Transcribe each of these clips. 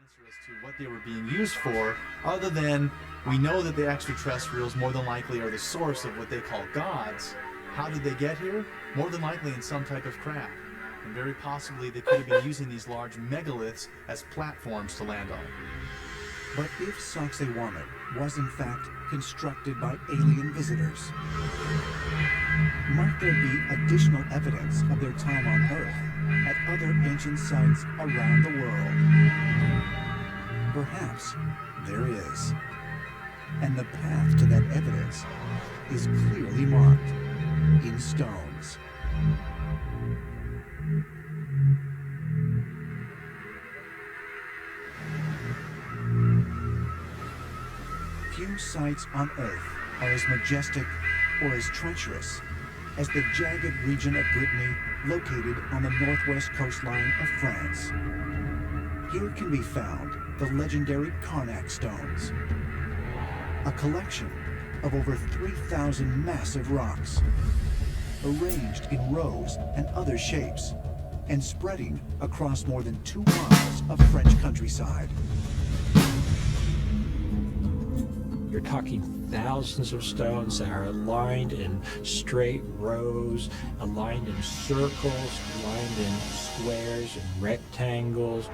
answer as to what they were being used for, other than we know that the extraterrestrials more than likely are the source of what they call gods. How did they get here? More than likely in some type of craft. And very possibly they could have been using these large megaliths as platforms to land on. But if Sacsayhuaman was in fact constructed by alien visitors, might there be additional evidence of their time on Earth at other ancient sites around the world? Perhaps there is. And the path to that evidence is clearly marked in stones. Few sites on Earth are as majestic or as treacherous as the jagged region of Brittany located on the northwest coastline of France. Here can be found the legendary Carnac stones, a collection of over 3,000 massive rocks, arranged in rows and other shapes, and spreading across more than 2 miles of French countryside. You're talking thousands of stones that are aligned in straight rows, aligned in circles, aligned in squares and rectangles.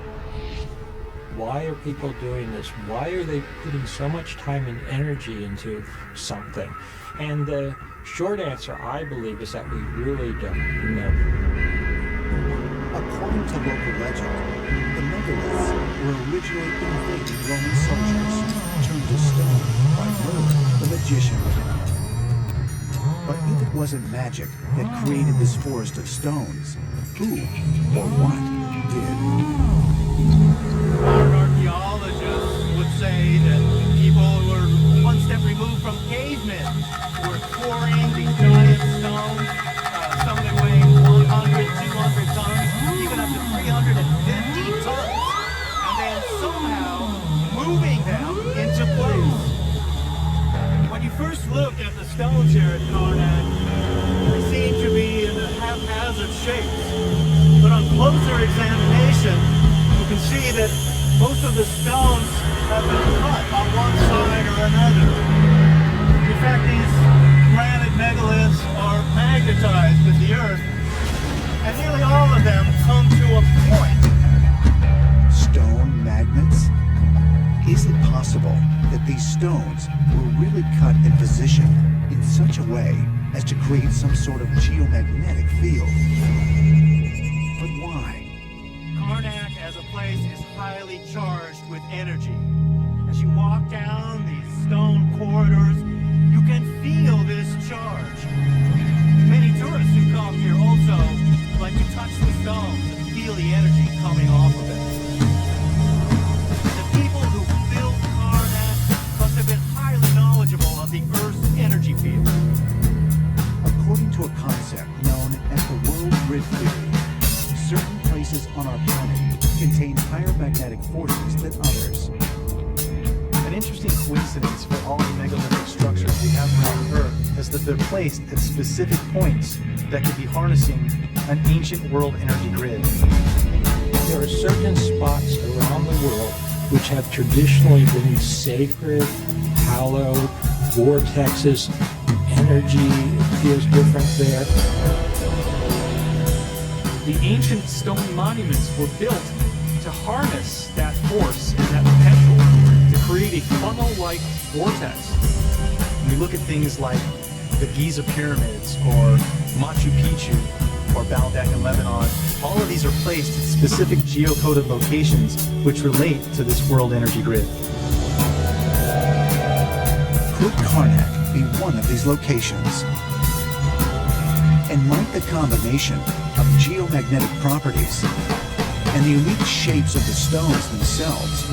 Why are people doing this? Why are they putting so much time and energy into something? And the short answer, I believe, is that we really don't know. According to local legend, the megaliths were originally invading Roman soldiers, turned to stone by Merlin, the magician. But if it wasn't magic that created this forest of stones, who or what did? Modern archaeologists would say that people who were one step removed from cavemen were quarrying these giant stones, some of them weighing 100, 200 tons, even up to 350 tons, and then somehow moving them into place. When you first look at the stones here at Carnac, they seem to be in a haphazard shapes, but on closer examination, you can see that most of the stones have been cut on one side or another. In fact, these granite megaliths are magnetized with the earth, and nearly all of them come to a point. Stone magnets? Is it possible that these stones were really cut and positioned in such a way as to create some sort of geomagnetic field? But why? Carnac as a place is highly charged with energy. As you walk down these stone corridors, you can feel this charge. Many tourists who come here also like to touch the stones and feel the energy coming off of it. The people who built Carnac must have been highly knowledgeable of the Earth's energy field. According to a concept known as the world grid theory, certain places on our planet contain higher magnetic forces than others. An interesting coincidence for all the megalithic structures we have around Earth is that they're placed at specific points that could be harnessing an ancient world energy grid. There are certain spots around the world which have traditionally been sacred, hallowed, vortexes, energy feels different there. The ancient stone monuments were built to harness that force and that potential to create a funnel-like vortex. When we look at things like the Giza pyramids or Machu Picchu or Baalbek in Lebanon, all of these are placed at specific geocoded locations which relate to this world energy grid. Could Carnac be one of these locations? And might the combination of geomagnetic properties and the unique shapes of the stones themselves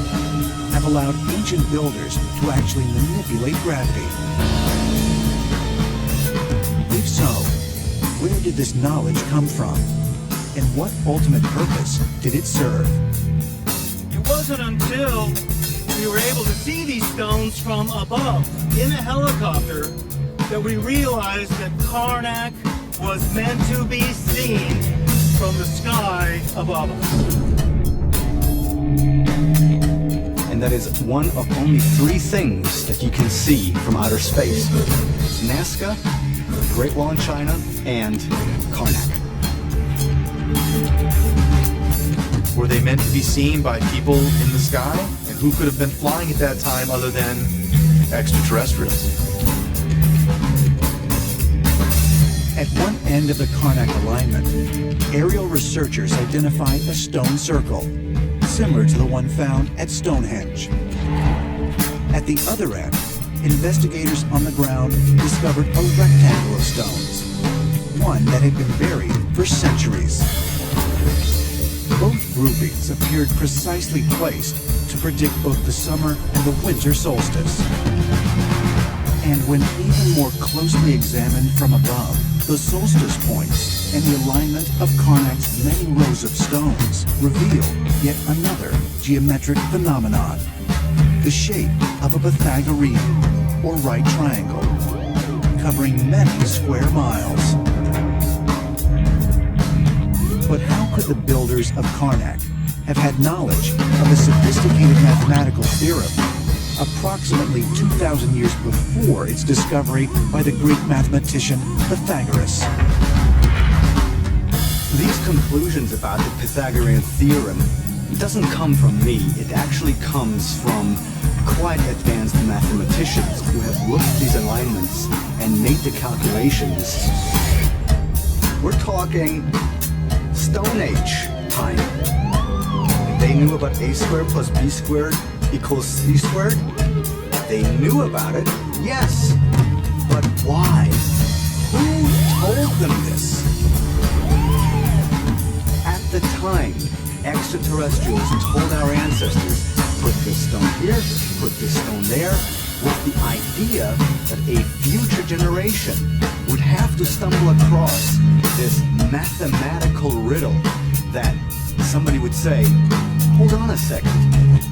have allowed ancient builders to actually manipulate gravity? If so, where did this knowledge come from? And what ultimate purpose did it serve? It wasn't until we were able to see these stones from above in a helicopter that we realized that Carnac was meant to be seen from the sky above us. and that is one of only 3 things that you can see from outer space. Nazca, the Great Wall in China, and Karnak. Were they meant to be seen by people in the sky? And who could have been flying at that time other than extraterrestrials? At one end of the Karnak alignment, aerial researchers identified a stone circle, similar to the one found at Stonehenge. At the other end, investigators on the ground discovered a rectangle of stones, one that had been buried for centuries. Both groupings appeared precisely placed to predict both the summer and the winter solstice. And when even more closely examined from above, the solstice points and the alignment of Karnak's many rows of stones reveal yet another geometric phenomenon, the shape of a Pythagorean, or right triangle, covering many square miles. But how could the builders of Karnak have had knowledge of a sophisticated mathematical theorem approximately 2,000 years before its discovery by the Greek mathematician Pythagoras? These conclusions about the Pythagorean theorem doesn't come from me. It actually comes from quite advanced mathematicians who have looked at these alignments and made the calculations. We're talking Stone Age time. They knew about a squared plus b squared equals c squared. They knew about it, yes. But why? Who told them this? At the time, extraterrestrials told our ancestors, put this stone here, put this stone there, with the idea that a future generation would have to stumble across this mathematical riddle that somebody would say, hold on a second,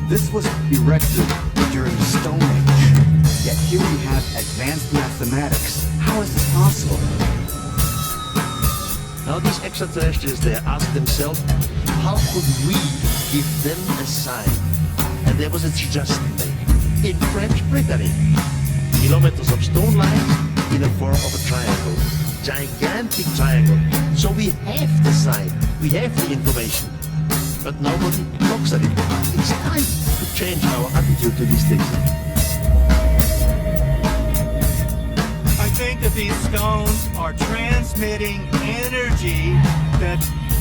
this was erected during the Stone Age, yet here we have advanced mathematics. How is this possible? Now these extraterrestrials, they ask themselves, how could we give them a sign? And there was a suggestion made in French Brittany. Kilometers of stone lines in the form of a triangle. Gigantic triangle. So we have the sign, we have the information, but nobody looks at it. It's time to change our attitude to these things. I think that these stones are transmitting energy that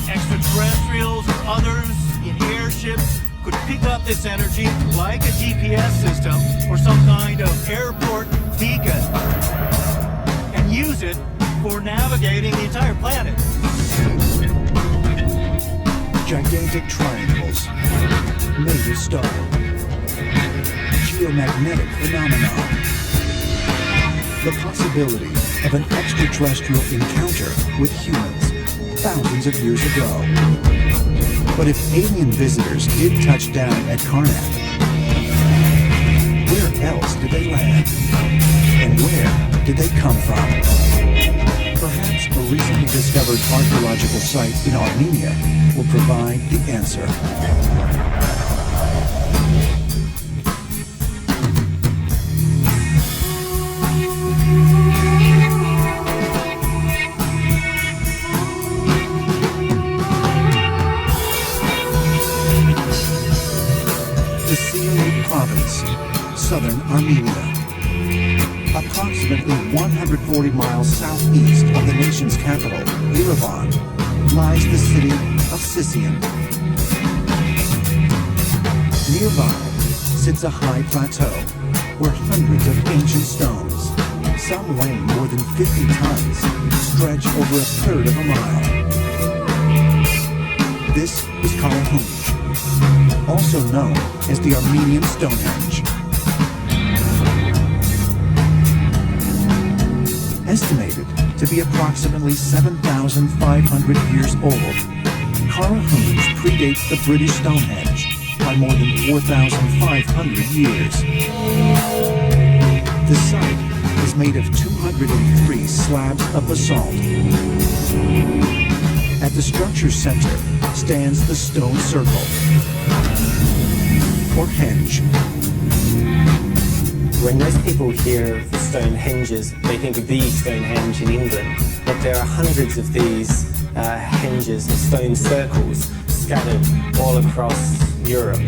extraterrestrials or others in airships could pick up this energy like a GPS system or some kind of airport beacon and use it for navigating the entire planet. Gigantic triangles, made of stone, geomagnetic phenomenon, the possibility of an extraterrestrial encounter with humans thousands of years ago. But if alien visitors did touch down at Karnak, where else did they land? And where did they come from? Perhaps a recently discovered archaeological site in Armenia will provide the answer. The Siyut province, southern Armenia. Approximately 140 miles southeast of the nation's capital, Yerevan, lies the city of Sisian. Nearby sits a high plateau where hundreds of ancient stones, some weighing more than 50 tons, stretch over a third of a mile. This is Karahunj, also known as the Armenian Stonehenge. Estimated to be approximately 7,500 years old, Karahunj predates the British Stonehenge by more than 4,500 years. The site is made of 203 slabs of basalt. At the structure's center stands the stone circle. or henge. When most people hear of Stonehenges, they think of the Stonehenge in England, but there are hundreds of these henges or stone circles scattered all across Europe.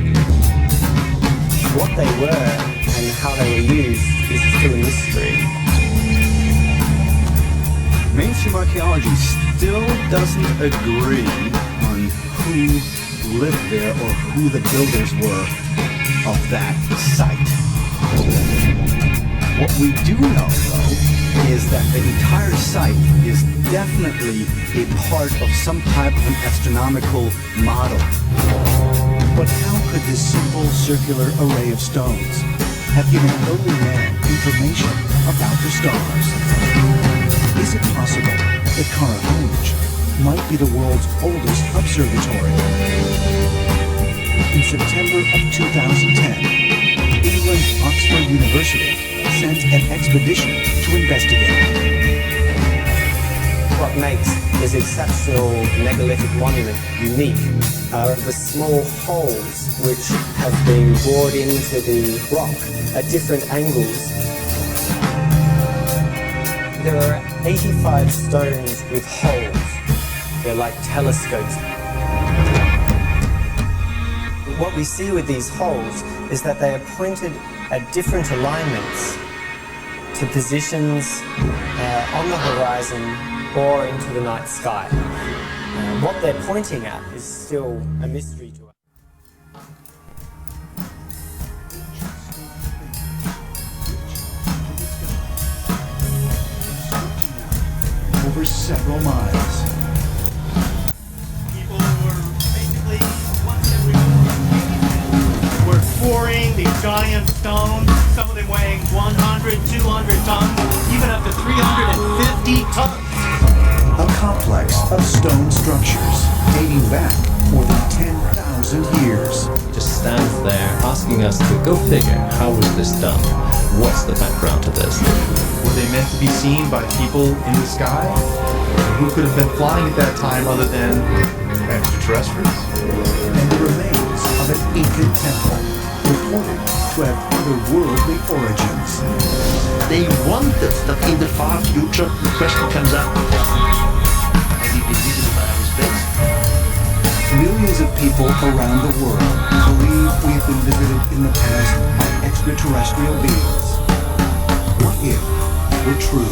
What they were and how they were used is still a mystery. Mainstream archaeology still doesn't agree on who lived there or who the builders were of that site. What we do know, though, is that the entire site is definitely a part of some type of an astronomical model. But how could this simple circular array of stones have given early man information about the stars? Is it possible that Stonehenge might be the world's oldest observatory? In September of 2010, England's Oxford University sent an expedition to investigate. What makes this exceptional megalithic monument unique are the small holes which have been bored into the rock at different angles. There are 85 stones with holes. They're like telescopes. What we see with these holes is that they are pointed at different alignments to positions on the horizon or into the night sky. What they're pointing at is still a mystery to us. Over several miles. People were basically once every month were pouring these giant stones, some of them weighing 100, 200 tons, even up to 350 tons. A complex of stone structures dating back more than 10,000 years. He just stands there asking us to go figure, how was this done? What's the background to this? Were they meant to be seen by people in the sky? Who could have been flying at that time other than extraterrestrials? And the remains of an Incan temple reported to have otherworldly origins. They wanted that in the far future, the question comes up, have we been visited by outer space? Millions of people around the world believe we have been visited in the past by extraterrestrial beings. What if were true?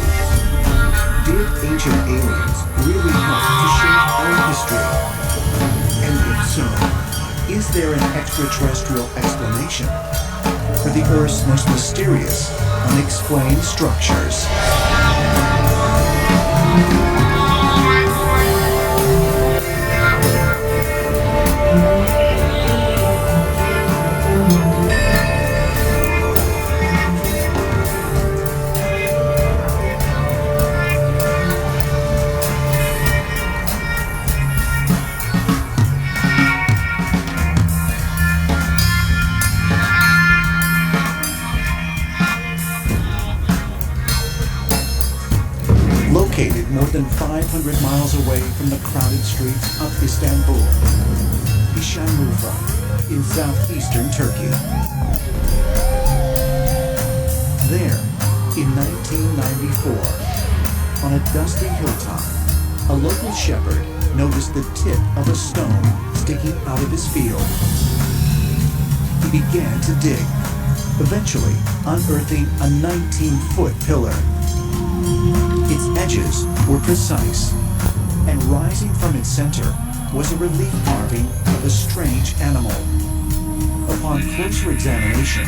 Did ancient aliens really help to shape our history? And if so, is there an extraterrestrial explanation for the Earth's most mysterious, unexplained structures? Located more than 500 miles away from the crowded streets of Istanbul, Şanlıurfa, in southeastern Turkey. There, in 1994, on a dusty hilltop, a local shepherd noticed the tip of a stone sticking out of his field. He began to dig, eventually unearthing a 19-foot pillar. Its edges were precise, and rising from its center was a relief carving of a strange animal. Upon closer examination,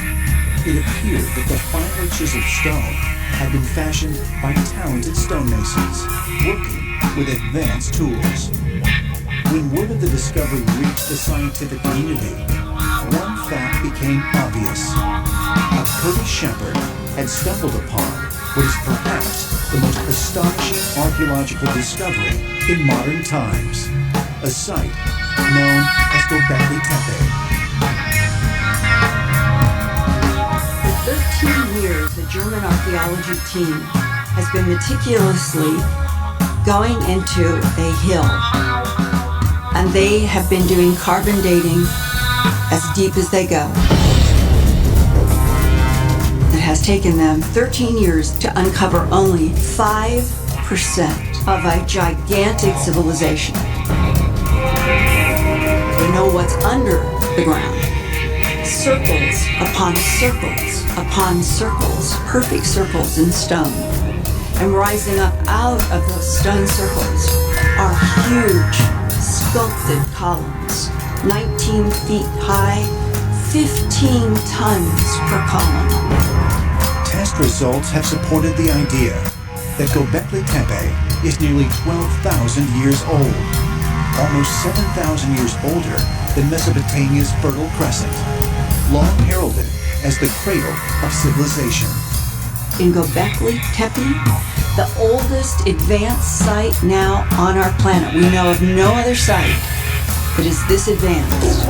it appeared that the finely chiseled stone had been fashioned by talented stonemasons, working with advanced tools. When word of the discovery reached the scientific community, one fact became obvious. A Kurdish shepherd had stumbled upon what is perhaps the most astonishing archaeological discovery in modern times, a site known as Göbekli Tepe. For 13 years, the German archaeology team has been meticulously going into a hill, and they have been doing carbon dating as deep as they go. has taken them 13 years to uncover only 5% of a gigantic civilization. They know what's under the ground. Circles upon circles upon circles, perfect circles in stone. And rising up out of those stone circles are huge sculpted columns, 19 feet high, 15 tons per column. Test results have supported the idea that Göbekli Tepe is nearly 12,000 years old, almost 7,000 years older than Mesopotamia's Fertile Crescent, long heralded as the cradle of civilization. In Göbekli Tepe, the oldest advanced site now on our planet. We know of no other site that is this advanced.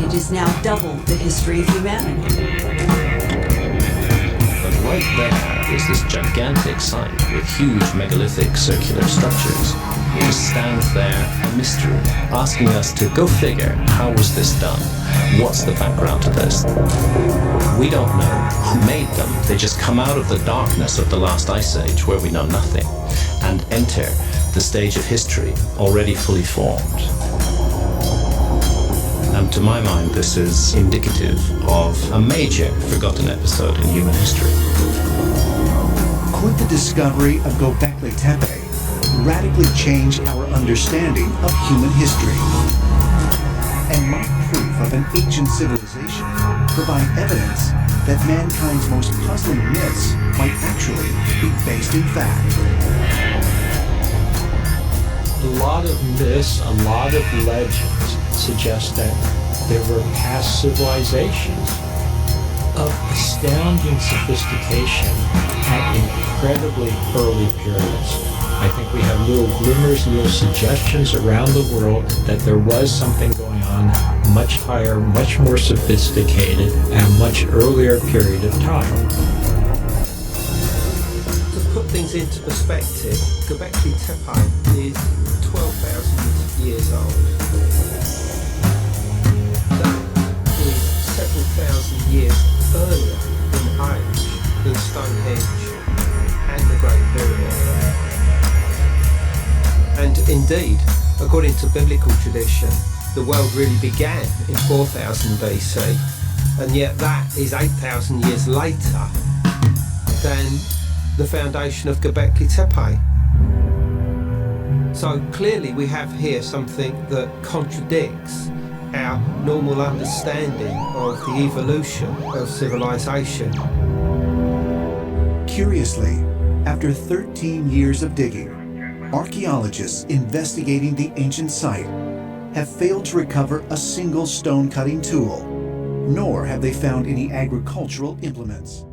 It is now double the history of humanity. But right there is this gigantic site with huge megalithic circular structures. It just stands there, a mystery, asking us to go figure, how was this done? What's the background to this? We don't know who made them. They just come out of the darkness of the last ice age where we know nothing and enter the stage of history already fully formed. And to my mind, this is indicative of a major forgotten episode in human history. Could the discovery of Göbekli Tepe radically change our understanding of human history? And might proof of an ancient civilization provide evidence that mankind's most puzzling myths might actually be based in fact? A lot of myths, a lot of legends suggest that there were past civilizations of astounding sophistication at incredibly early periods. I think we have little glimmers, little suggestions around the world that there was something going on much higher, much more sophisticated, at a much earlier period of time. To put things into perspective, Göbekli Tepe is 12,000 years old. That is several thousand years earlier in age than Stonehenge and the Great Pyramid. And indeed, according to biblical tradition, the world really began in 4000 BC, and yet that is 8,000 years later than the foundation of Göbekli Tepe. So clearly we have here something that contradicts our normal understanding of the evolution of civilization. Curiously, after 13 years of digging, archaeologists investigating the ancient site have failed to recover a single stone-cutting tool, nor have they found any agricultural implements.